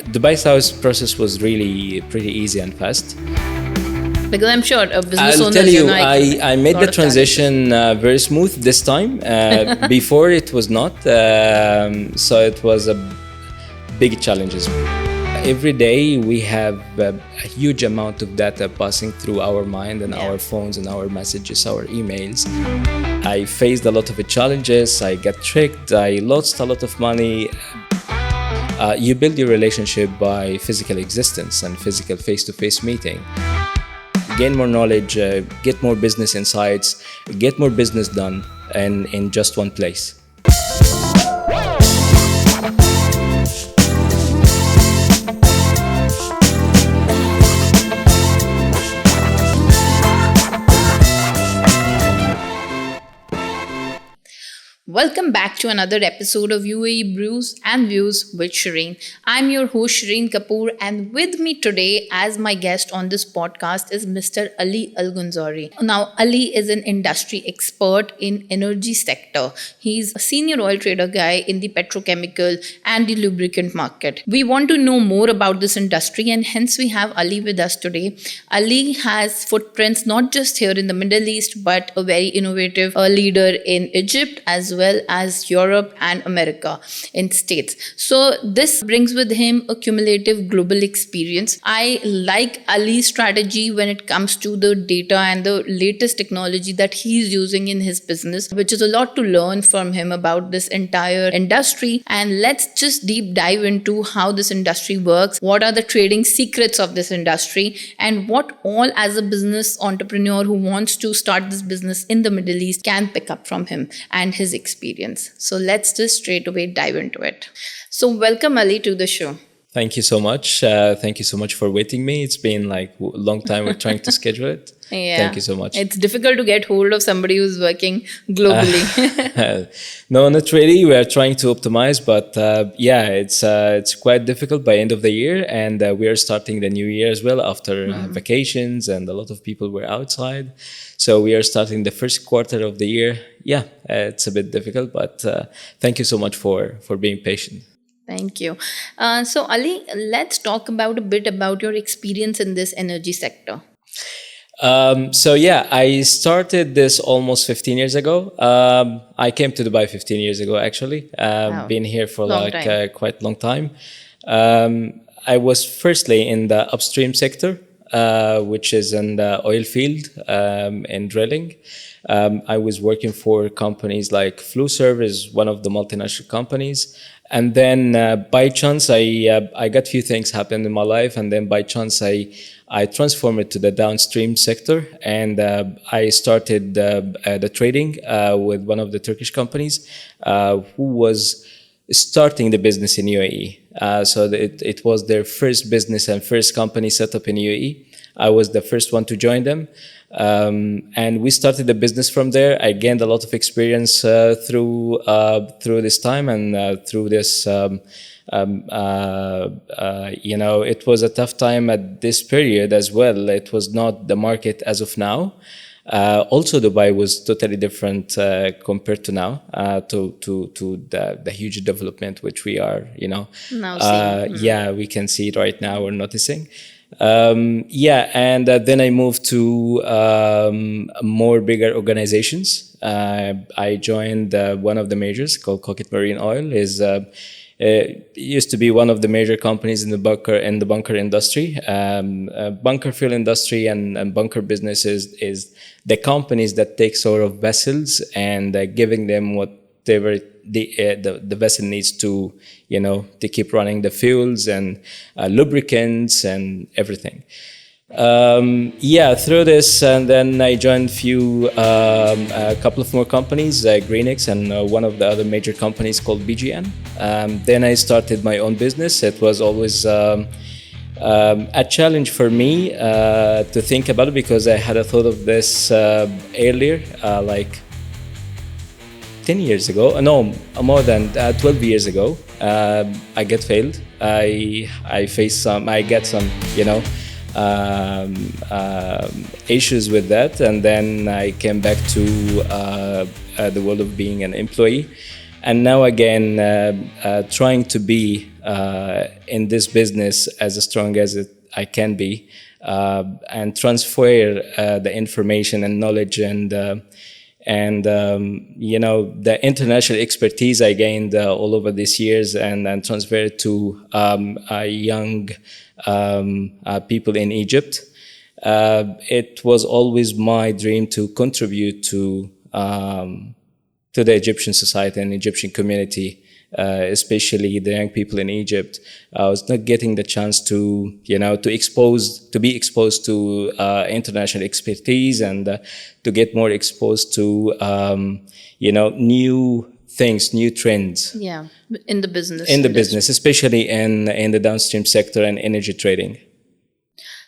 Dubai South process was really pretty easy and fast. Because I'm sure a business I'll owner, tell you, like, I made the transition very smooth this time. Before it was not, so it was a big challenges. Every day we have a huge amount of data passing through our mind and our phones and our messages, our emails. I faced a lot of challenges. I got tricked. I lost a lot of money. You build your relationship by physical existence and physical face-to-face meeting. Gain more knowledge, get more business insights, get more business done, and in just one place. Welcome back to another episode of UAE Brews and Views with Shireen. I'm your host Shireen Kapoor, and with me today as my guest on this podcast is Mr. Ali AL Ghanzory. Now, Ali is an industry expert in energy sector. He's a senior oil trader guy in the petrochemical and the lubricant market. We want to know more about this industry, and hence we have Ali with us today. Ali has footprints not just here in the Middle East, but a very innovative leader in Egypt as well as Europe and America in States. So this brings with him a cumulative global experience. I like Ali's strategy when it comes to the data and the latest technology that he's using in his business, which is a lot to learn from him about this entire industry. And let's just deep dive into how this industry works, what are the trading secrets of this industry, and what all as a business entrepreneur who wants to start this business in the Middle East can pick up from him and his experience. So let's just straight away dive into it. So welcome, Ali, to the show. Thank you so much. Thank you so much for waiting me. It's been like a long time we're trying to schedule it. Yeah. Thank you so much. It's difficult to get hold of somebody who's working globally. No, not really. We are trying to optimize, but it's quite difficult by end of the year, and we are starting the new year as well after vacations, and a lot of people were outside. So we are starting the first quarter of the year. Yeah, it's a bit difficult, but thank you so much for being patient. Thank you. So Ali, let's talk a bit about your experience in this energy sector. I started this almost 15 years ago. I came to Dubai 15 years ago, actually. Been here for quite a long time. I was firstly in the upstream sector, which is in the oil field and drilling. I was working for companies like Flowserve, is one of the multinational companies. And then by chance, I got few things happen in my life, and then by chance I transformed it to the downstream sector, and I started the trading with one of the Turkish companies who was starting the business in UAE. So it was their first business and first company set up in UAE. I was the first one to join them. And we started the business from there. I gained a lot of experience through this time and through this. It was a tough time at this period as well. It was not the market as of now. Also, Dubai was totally different compared to now, to the huge development which we are, now seeing. Yeah, we can see it right now. We're noticing. Then I moved to more bigger organizations. I joined one of the majors called Cockett Marine Oil. It used to be one of the major companies in the bunker industry. Bunker fuel industry and bunker business is the companies that take sort of vessels and giving them whatever the vessel needs to keep running, the fuels and lubricants and everything. Through this, and then I joined a couple of more companies, Greenix and one of the other major companies called BGN. Then I started my own business. It was always a challenge for me to think about it, because I had a thought of this earlier, like 10 years ago, no, more than 12 years ago. I get failed. I get some, issues with that, and then I came back to the world of being an employee. And now again, trying to be in this business as strong as I can be, and transfer the information and knowledge and the international expertise I gained all over these years, and transfer it to young people in Egypt. It was always my dream to contribute to the Egyptian society and Egyptian community, especially the young people in Egypt. I was not getting the chance to be exposed to international expertise, and to get more exposed to new things, new trends. Yeah, in the business. Especially in the downstream sector and energy trading.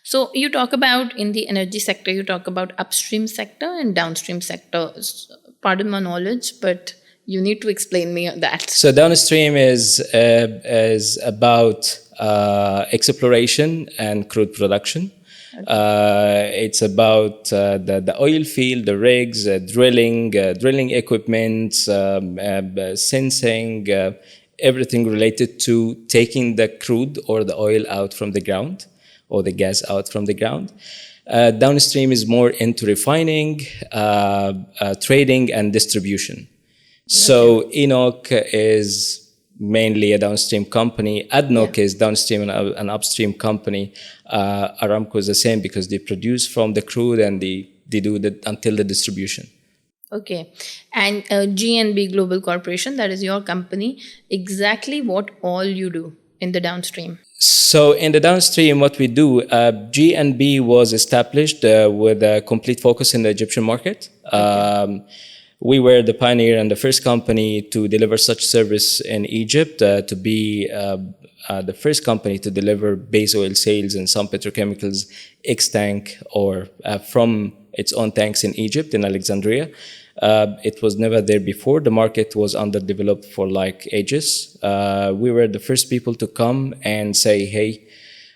So you talk about, in the energy sector, you talk about upstream sector and downstream sector. Pardon my knowledge, but you need to explain me that. So downstream is about exploration and crude production. Okay. It's about the oil field, the rigs, drilling equipment, sensing, everything related to taking the crude or the oil out from the ground, or the gas out from the ground. Downstream is more into refining, trading, and distribution. So 𝐀𝐥𝐢 is mainly a downstream company. ADNOC is downstream and an upstream company. Aramco is the same, because they produce from the crude and they do that until the distribution. Okay. And GNB Global Corporation, that is your company. Exactly what all you do in the downstream? So in the downstream, what we do, GNB was established with a complete focus in the Egyptian market. Okay. We were the pioneer and the first company to deliver such service in Egypt, to be the first company to deliver base oil sales and some petrochemicals ex-tank or from its own tanks in Egypt, in Alexandria. It was never there before. The market was underdeveloped for like ages. We were the first people to come and say, hey,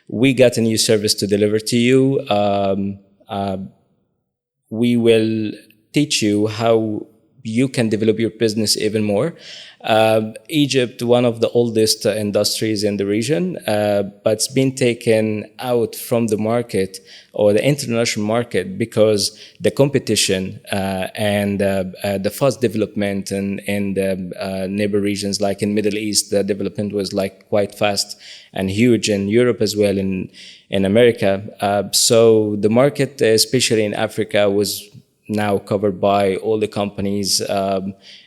we got a new service to deliver to you. We will teach you how you can develop your business even more. Egypt, one of the oldest industries in the region, but it's been taken out from the market or the international market because the competition and the fast development in the neighbor regions, like in Middle East, the development was like quite fast and huge, in Europe as well, in America. So the market, especially in Africa, was now covered by all the companies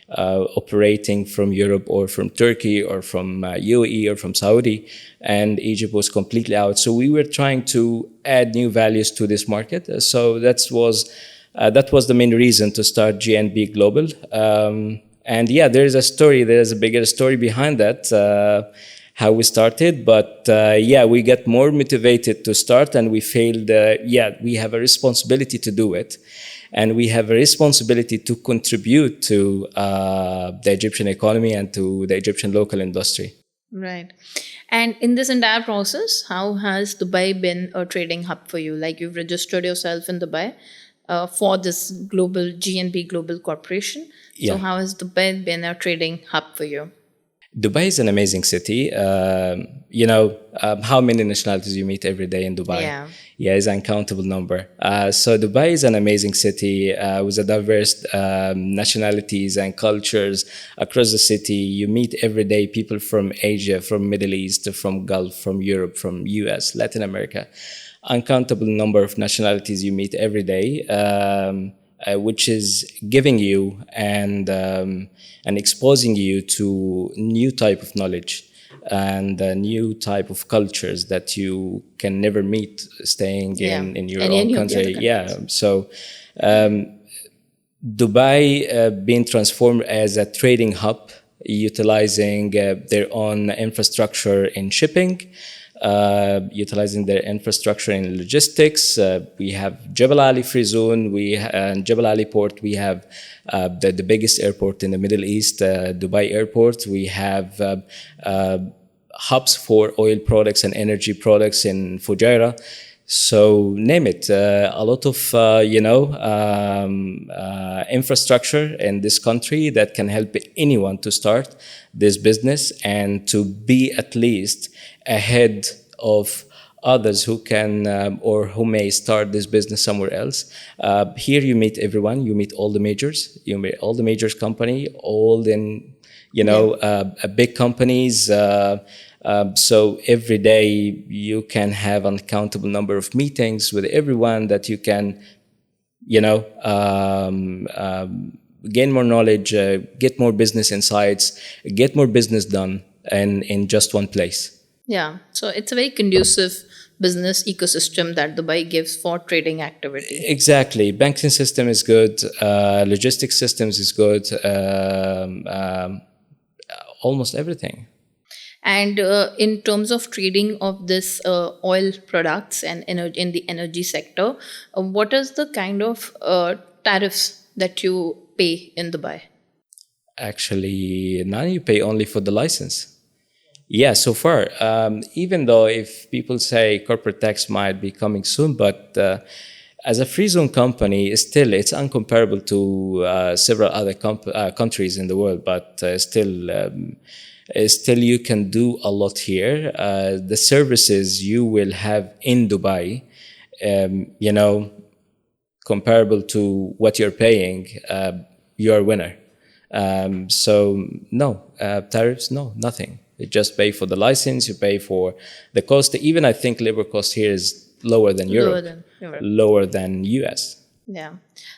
operating from Europe or from Turkey or from UAE or from Saudi, and Egypt was completely out. So we were trying to add new values to this market. So that was the main reason to start GNB Global. And yeah, there is a story. There is a bigger story behind that. How we started, but yeah, we got more motivated to start, and we failed. We have a responsibility to do it, and we have a responsibility to contribute to the Egyptian economy and to the Egyptian local industry. Right. And in this entire process, how has Dubai been a trading hub for you? Like, you've registered yourself in Dubai for this global GNB Global Corporation. So how has Dubai been a trading hub for you? Dubai is an amazing city. How many nationalities you meet every day in Dubai? Yeah, it's an uncountable number. So Dubai is an amazing city with a diverse nationalities and cultures across the city. You meet every day people from Asia, from Middle East, from Gulf, from Europe, from US, Latin America. Uncountable number of nationalities you meet every day. Which is giving you and exposing you to new type of knowledge and new type of cultures that you can never meet staying in your own country. So Dubai being transformed as a trading hub, utilizing their own infrastructure in shipping, utilizing their infrastructure in logistics. We have Jebel Ali Freezone, and Jebel Ali Port. We have the biggest airport in the Middle East, Dubai Airport. We have hubs for oil products and energy products in Fujairah. So name it, a lot of infrastructure in this country that can help anyone to start this business and to be at least ahead of others who can or who may start this business somewhere else. Here you meet everyone. You meet all the majors. You meet all the majors company, all in big companies. So every day you can have an uncountable number of meetings with everyone that you can, gain more knowledge, get more business insights, get more business done in just one place. Yeah. So it's a very conducive business ecosystem that Dubai gives for trading activity. Exactly. Banking system is good. Logistics systems is good. Almost everything. And in terms of trading of this oil products and energy in the energy sector, what is the kind of tariffs that you pay in Dubai? Actually, now you pay only for the license. Yeah, so far, even though if people say corporate tax might be coming soon, but as a Freezone company, still it's uncomparable to several other countries in the world, but still you can do a lot here. The services you will have in Dubai, comparable to what you're paying, you're a winner. So no, tariffs, no, nothing. You just pay for the license, you pay for the cost. Even I think labor cost here is lower than Europe, lower than US. Yeah.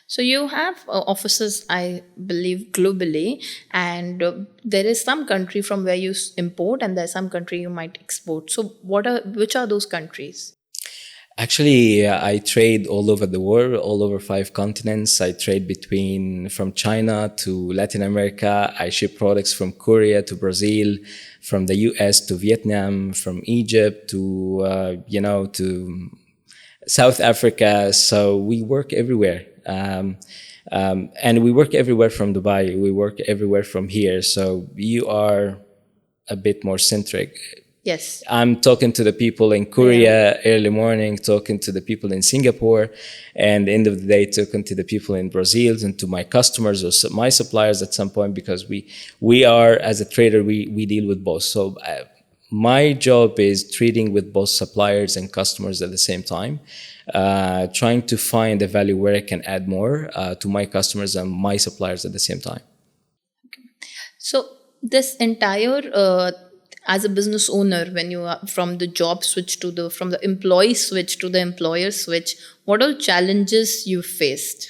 So you have offices, I believe, globally, and there is some country from where you import and there's some country you might export. So which are those countries? Actually, I trade all over the world, all over 5 continents. I trade from China to Latin America. I ship products from Korea to Brazil, from the US to Vietnam, from Egypt to, to South Africa. So we work everywhere. And we work everywhere from Dubai. We work everywhere from here. So you are a bit more centric. Yes. I'm talking to the people in Korea early morning, talking to the people in Singapore, and end of the day, talking to the people in Brazil and to my customers or my suppliers at some point, because we are, as a trader, we deal with both. So my job is trading with both suppliers and customers at the same time, trying to find the value where I can add more to my customers and my suppliers at the same time. Okay. So this entire as a business owner, when you are from the job switch to from the employee switch to the employer switch, what are challenges you faced?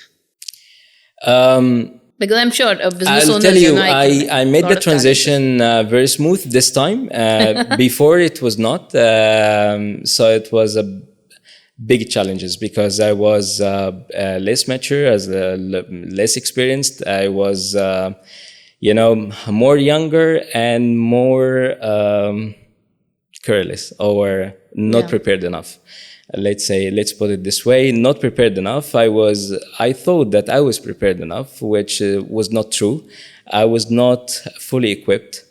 Because I'm sure a business owner. I'll tell you, I made the transition very smooth this time. Before it was not. So it was a big challenges because I was less mature, less experienced. I was more younger and more careless or not prepared enough. Let's put it this way, not prepared enough. I thought that I was prepared enough, which was not true. I was not fully equipped.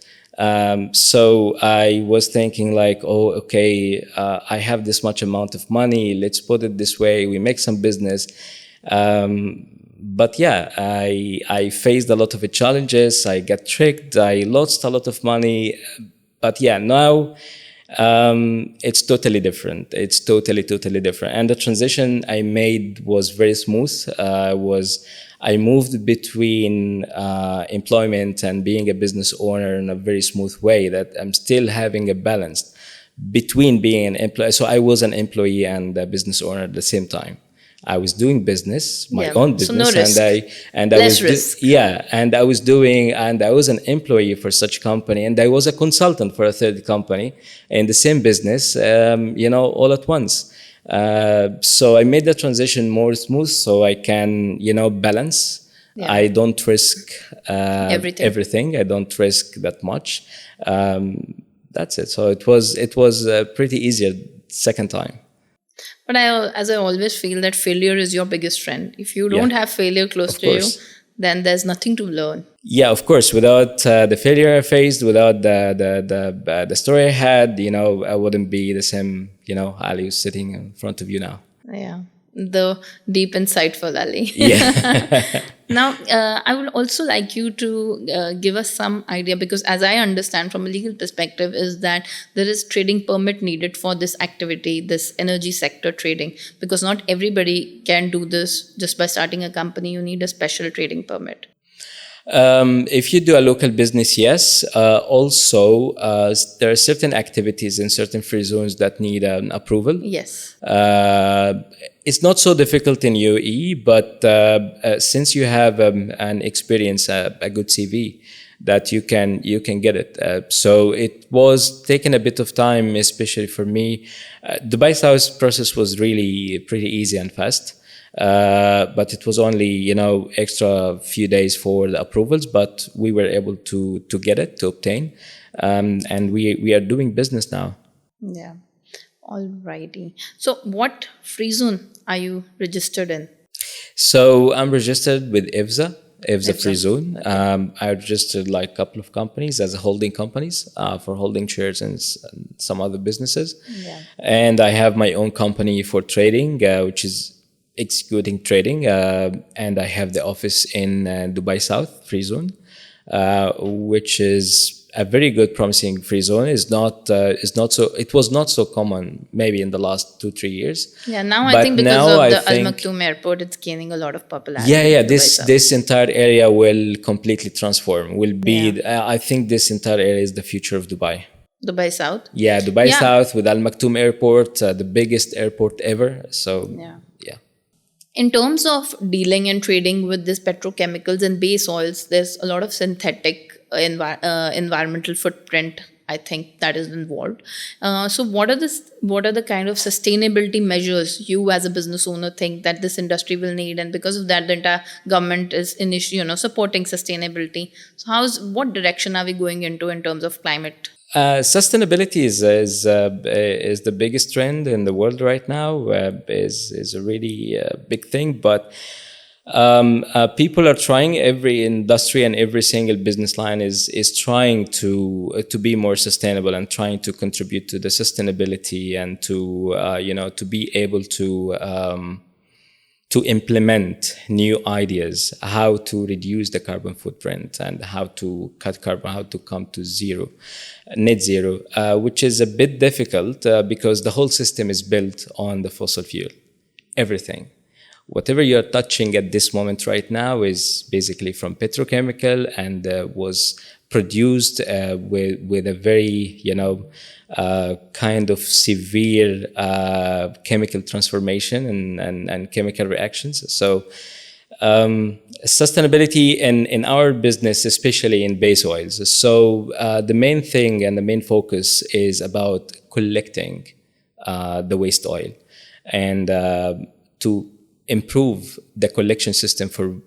So I was thinking like, I have this much amount of money. Let's put it this way. We make some business. But yeah, I faced a lot of challenges. I got tricked. I lost a lot of money. But yeah, now it's totally different. It's totally different. And the transition I made was very smooth. I moved between employment and being a business owner in a very smooth way, that I'm still having a balance between being an employee. So I was an employee and a business owner at the same time. I was doing business, my own business, so no risk. and Less risk. I was an employee for such company, and I was a consultant for a third company in the same business, all at once. So I made the transition more smooth, so I can, balance. Yeah. I don't risk everything. I don't risk that much. That's it. So it was pretty easier second time. But as I always feel that failure is your biggest friend. If you don't have failure close to you, then there's nothing to learn. Yeah, of course. Without the failure I faced, without the story I had, I wouldn't be the same, Ali who's sitting in front of you now. Yeah, the deep, insightful Ali. Yeah. Now, I would also like you to give us some idea, because as I understand from a legal perspective is that there is trading permit needed for this activity, this energy sector trading, because not everybody can do this just by starting a company. You need a special trading permit. If you do a local business, yes. Also, there are certain activities in certain free zones that need an approval. Yes. It's not so difficult in UAE, but since you have an experience, a good CV, that you can get it. So it was taking a bit of time, especially for me. Dubai South process was really pretty easy and fast. But it was only, extra few days for the approvals, but we were able to get it, to obtain. And we are doing business now. Yeah. Alrighty. So what free zone are you registered in? So I'm registered with 𝐬𝐻ZA Freezone. Okay. I registered like a couple of companies as holding companies for holding shares in some other businesses. Yeah. And I have my own company for trading, which is executing trading, and I have the office in Dubai South Free Zone, which is a very good, promising free zone. It was not so common maybe in the last 2-3 years. Yeah, now I think because of the Al Maktoum airport, it's gaining a lot of popularity. Yeah. This entire area will completely transform. I think this entire area is the future of Dubai. Dubai South? Yeah, Dubai South with Al Maktoum airport, the biggest airport ever. So yeah. In terms of dealing and trading with these petrochemicals and base oils, there's a lot of synthetic environmental footprint, I think, that is involved. So what are the kind of sustainability measures you as a business owner think that this industry will need? And because of that, the entire government is supporting sustainability. So what direction are we going into in terms of climate? Sustainability is the biggest trend in the world right now. Is a really big thing, but people are trying. Every industry and every single business line is trying to be more sustainable and trying to contribute to the sustainability and to be able to implement new ideas, how to reduce the carbon footprint and how to cut carbon, how to come to net zero, which is a bit difficult because the whole system is built on the fossil fuel. Everything. Whatever you're touching at this moment right now is basically from petrochemical and was produced with a very, kind of severe chemical transformation and chemical reactions. So sustainability in our business, especially in base oils. So the main thing and the main focus is about collecting the waste oil and to improve the collection system for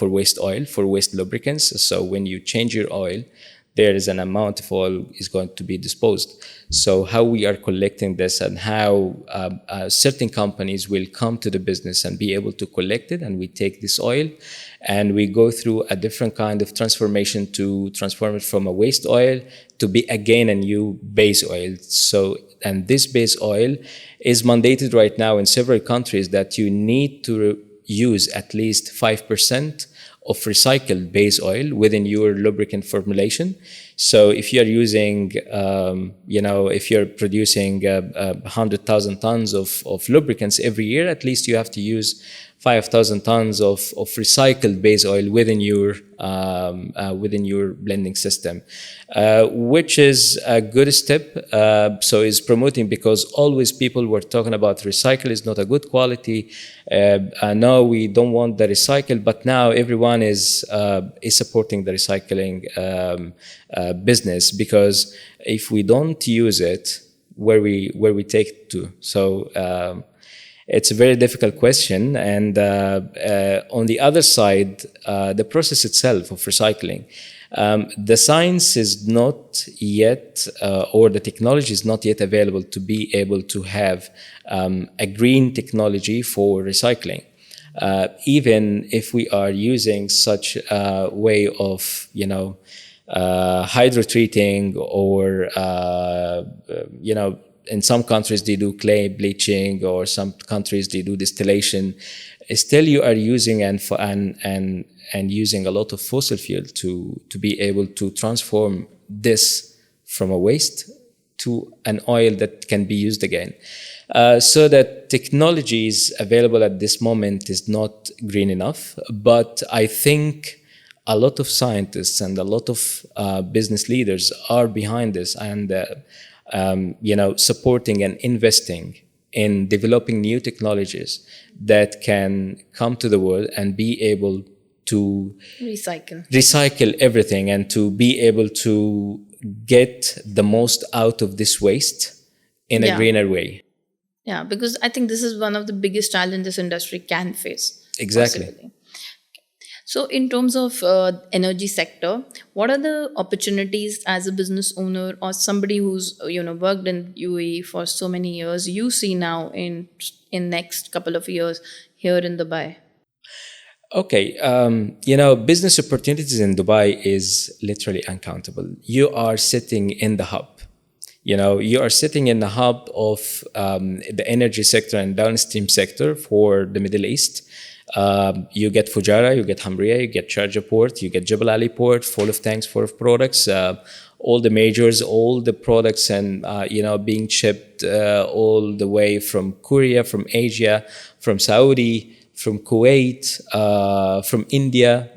waste oil, for waste lubricants. So when you change your oil, there is an amount of oil is going to be disposed. So how we are collecting this and how certain companies will come to the business and be able to collect it, and we take this oil and we go through a different kind of transformation to transform it from a waste oil to be again a new base oil. So, and this base oil is mandated right now in several countries that you need to use at least 5% of recycled base oil within your lubricant formulation. So if you're using, if you're producing 100,000 tons of lubricants every year, at least you have to use 5,000 tons of recycled base oil within your blending system, which is a good step. So is promoting, because always people were talking about recycle is not a good quality. No, we don't want the recycle, but now everyone is supporting the recycling business, because if we don't use it, where we take it to? So it's a very difficult question. And on the other side, the process itself of recycling, the science is not yet, or the technology is not yet available to be able to have a green technology for recycling. even if we are using such a way of, hydro treating, or, in some countries they do clay bleaching, or some countries they do distillation. Still, you are using and using a lot of fossil fuel to be able to transform this from a waste to an oil that can be used again. So that technologies available at this moment is not green enough, but I think a lot of scientists and a lot of business leaders are behind this, and supporting and investing in developing new technologies that can come to the world and be able to recycle everything, and to be able to get the most out of this waste in a greener way. Yeah, because I think this is one of the biggest challenges this industry can face. Exactly. Possibly. So in terms of energy sector, what are the opportunities as a business owner or somebody who's worked in UAE for so many years you see now in next couple of years here in Dubai? Okay, business opportunities in Dubai is literally uncountable. You are sitting in the hub. You are sitting in the hub of the energy sector and downstream sector for the Middle East. You get Fujairah, you get Hamriyah, you get Sharjah Port, you get Jebel Ali Port, full of tanks, full of products, all the majors, all the products, and being shipped all the way from Korea, from Asia, from Saudi, from Kuwait, from India,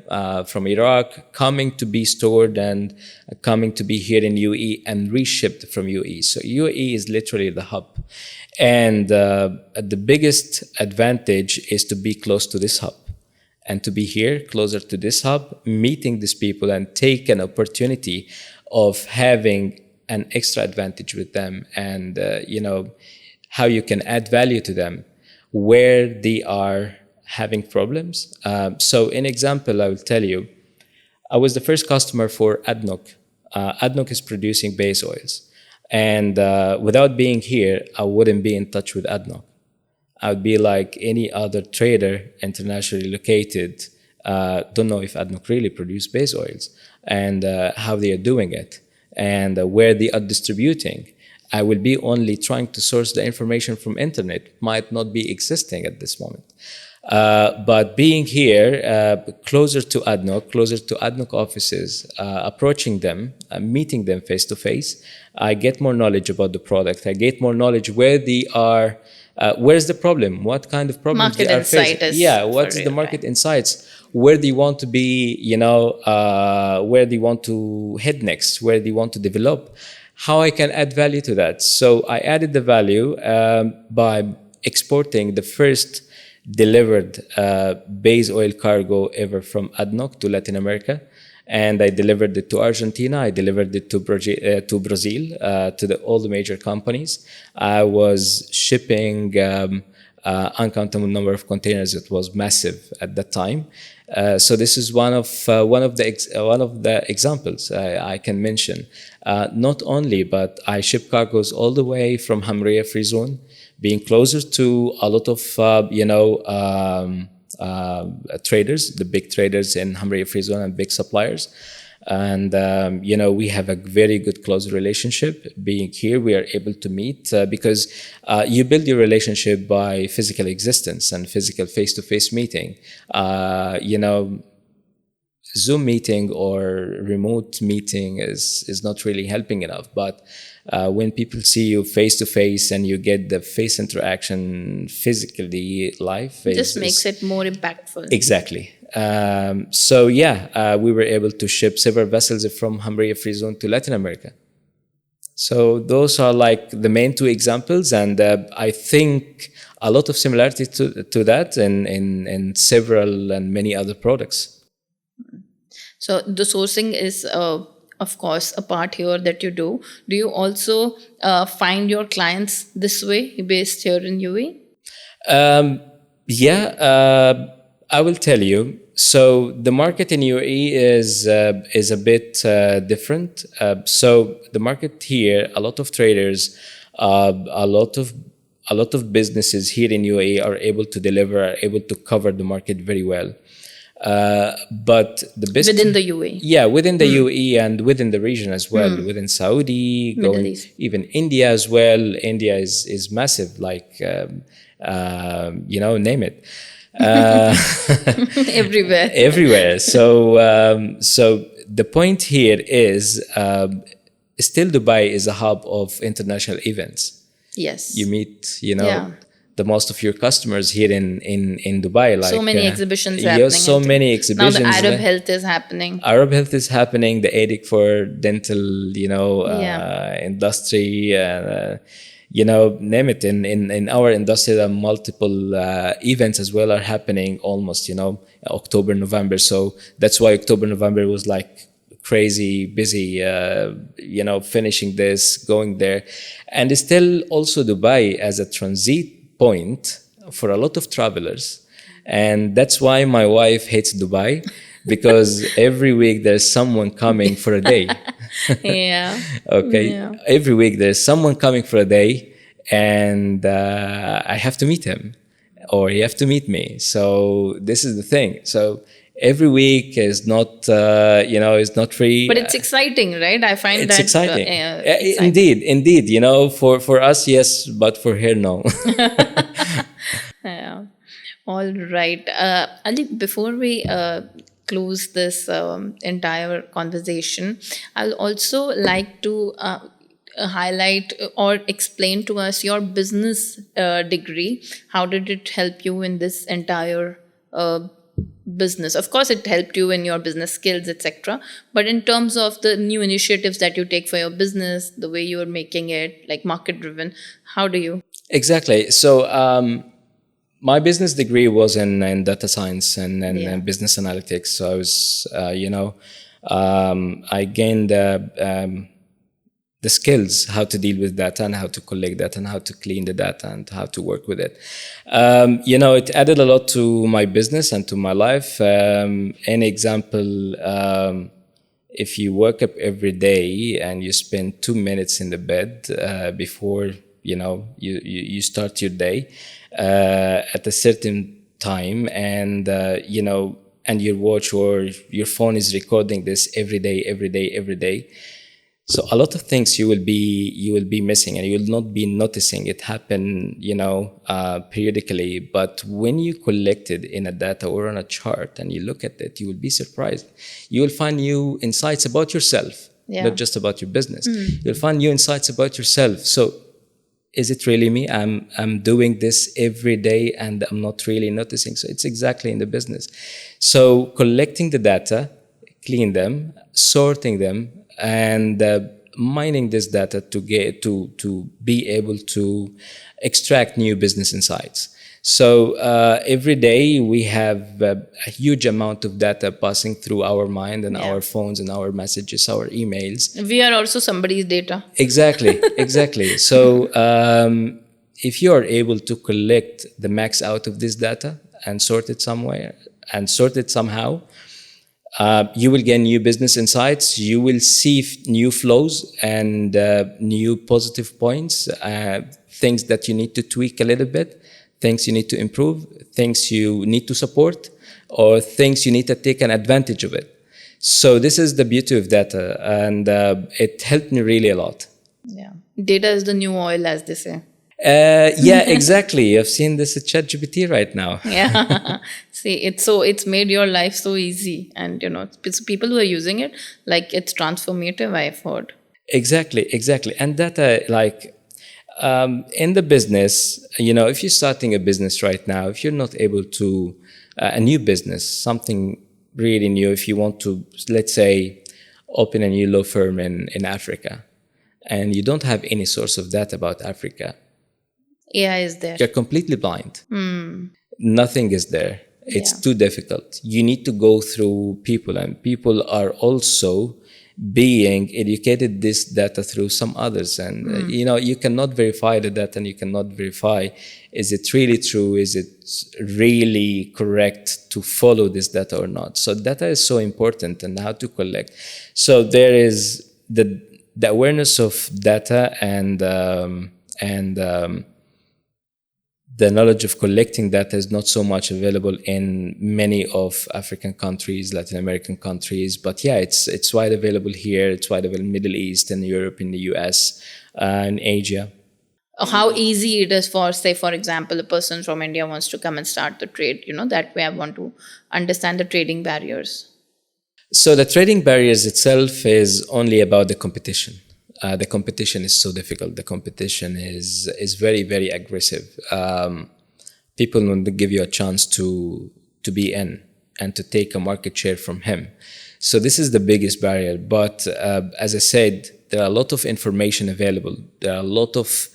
from Iraq, coming to be stored and coming to be here in UAE and reshipped from UAE. So UAE is literally the hub. And the biggest advantage is to be close to this hub and to be here, closer to this hub, meeting these people and take an opportunity of having an extra advantage with them, and, how you can add value to them where they are having problems. So in example, I will tell you, I was the first customer for ADNOC. ADNOC is producing base oils. And without being here, I wouldn't be in touch with ADNOC. I would be like any other trader internationally located, don't know if ADNOC really produce base oils, and how they are doing it, and where they are distributing. I will be only trying to source the information from internet, might not be existing at this moment. But being here, closer to ADNOC offices, approaching them, meeting them face to face, I get more knowledge about the product. I get more knowledge where they are, where's the problem, what kind of problems market they are facing. What's the market insights, where they want to be, where they want to head next, where they want to develop, how I can add value to that. So I added the value by exporting the first delivered base oil cargo ever from ADNOC to Latin America, and I delivered it to Argentina. I delivered it to Brazil, to all the major companies. I was shipping uncountable number of containers. It was massive at that time. So this is one of the examples I can mention. Not only, but I ship cargoes all the way from Hamriyah Freezone, being closer to a lot of traders, the big traders in Hamriyah Freezone and big suppliers. And we have a very good close relationship. Being here, we are able to meet because you build your relationship by physical existence and physical face-to-face meeting. Zoom meeting or remote meeting is not really helping enough, but when people see you face to face and you get the face interaction physically live, it just makes it more impactful. Exactly. We were able to ship several vessels from Hamriyah Freezone to Latin America. So those are like the main two examples, and I think a lot of similarity to that in several and many other products. So the sourcing is, of course, a part here that you do. Do you also find your clients this way, based here in UAE? I will tell you. So the market in UAE is a bit different. So the market here, a lot of traders, a a lot of businesses here in UAE are able to deliver, are able to cover the market very well. But the best within the UAE. Yeah, within the UAE and within the region as well, within Saudi, Middle East. Even India as well. India is massive, like, name it. Everywhere. Everywhere. So the point here is, still Dubai is a hub of international events. Yes. You meet, the most of your customers here in Dubai. Like, so many exhibitions happening. So many exhibitions. Now the Arab Health is happening. Arab Health is happening. The ADIC for dental, industry, name it. In our industry, there are multiple events as well are happening almost, October, November. So that's why October, November was like crazy busy, finishing this, going there. And still also Dubai as a transit point for a lot of travelers. And that's why my wife hates Dubai, because every week there's someone coming for a day. Yeah. Okay. Yeah. Every week there's someone coming for a day, and I have to meet him, or he have to meet me. So this is the thing. So every week is not, is not free. But it's exciting, right? I find it's that exciting. exciting. Indeed. For us, yes, but for her, no. Yeah. All right. Ali, before we close this entire conversation, I'll also like to highlight or explain to us your business degree. How did it help you in this entire business? Of course, it helped you in your business skills, etc. But in terms of the new initiatives that you take for your business, the way you're making it, like market driven, how do you? Exactly. So my business degree was in data science and business analytics. So I was, I gained the skills how to deal with data and how to collect data and how to clean the data and how to work with it. It added a lot to my business and to my life. An example, if you wake up every day and you spend 2 minutes in the bed before you start your day at a certain time, and and your watch or your phone is recording this every day. So a lot of things you will be missing, and you will not be noticing it happen, periodically. But when you collect it in a data or on a chart and you look at it, you will be surprised. You will find new insights about yourself, not just about your business. You'll find new insights about yourself. So is it really me? I'm doing this every day and I'm not really noticing. So it's exactly in the business. So collecting the data, clean them, sorting them, and mining this data to be able to extract new business insights. So every day we have a huge amount of data passing through our mind and our phones and our messages, our emails. We are also somebody's data. Exactly. So if you are able to collect the max out of this data and sort it somewhere and sort it somehow, you will gain new business insights. You will see new flows and new positive points, things that you need to tweak a little bit, things you need to improve, things you need to support, or things you need to take an advantage of it. So this is the beauty of data, and it helped me really a lot. Yeah, data is the new oil, as they say. Yeah, exactly. I've seen this at ChatGPT right now. Yeah. See, it's made your life so easy, and it's people who are using it, like, it's transformative, I've heard. Exactly. And data, like, in the business, if you're starting a business right now, if you're not able to, a new business, something really new, if you want to, let's say, open a new law firm in Africa, and you don't have any source of data about Africa, AI is there. You're completely blind. Nothing is there. It's too difficult. You need to go through people, and people are also being educated this data through some others. And, you cannot verify the data, and you cannot verify, is it really true? Is it really correct to follow this data or not? So data is so important, and how to collect. So there is the awareness of data and the knowledge of collecting data is not so much available in many of African countries, Latin American countries. But yeah, it's wide available here. It's wide available in Middle East and Europe, in the US, and Asia. How easy it is for, say, for example, a person from India wants to come and start the trade. That way I want to understand the trading barriers. So the trading barriers itself is only about the competition. The competition is so difficult. The competition is very, very aggressive. People won't give you a chance to be in and to take a market share from him. So this is the biggest barrier. But as I said, there are a lot of information available. There are a lot of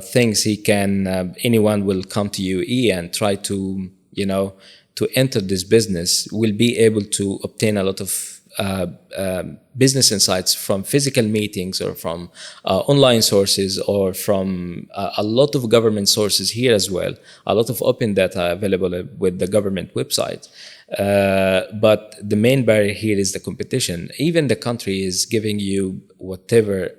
things anyone will come to UAE and try to, to enter this business, will be able to obtain a lot of business insights from physical meetings or from online sources or from a lot of government sources here as well. A lot of open data available with the government website. But the main barrier here is the competition. Even the country is giving you whatever,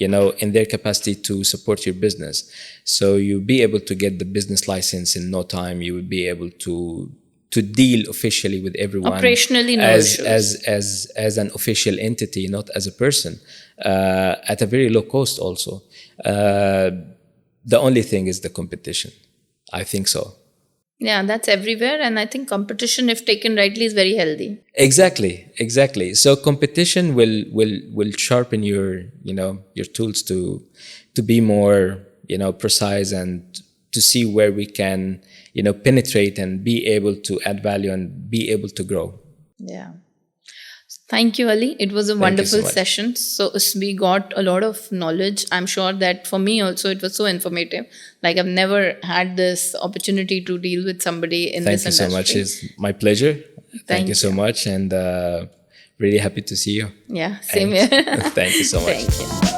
in their capacity to support your business. So you'll be able to get the business license in no time. You will be able to deal officially with everyone. Operationally, no issues. As an official entity, not as a person, at a very low cost also. The only thing is the competition. I think so. Yeah, that's everywhere. And I think competition, if taken rightly, is very healthy. Exactly. So competition will sharpen your tools to be more, precise and to see where we can, penetrate and be able to add value and be able to grow. Yeah. Thank you, Ali. It was a wonderful session. So we got a lot of knowledge. I'm sure that for me also, it was so informative. Like I've never had this opportunity to deal with somebody in this industry. Thank you so much. It's my pleasure. Thank you so much. And really happy to see you. Yeah, same here. Thank you so much. Thank you.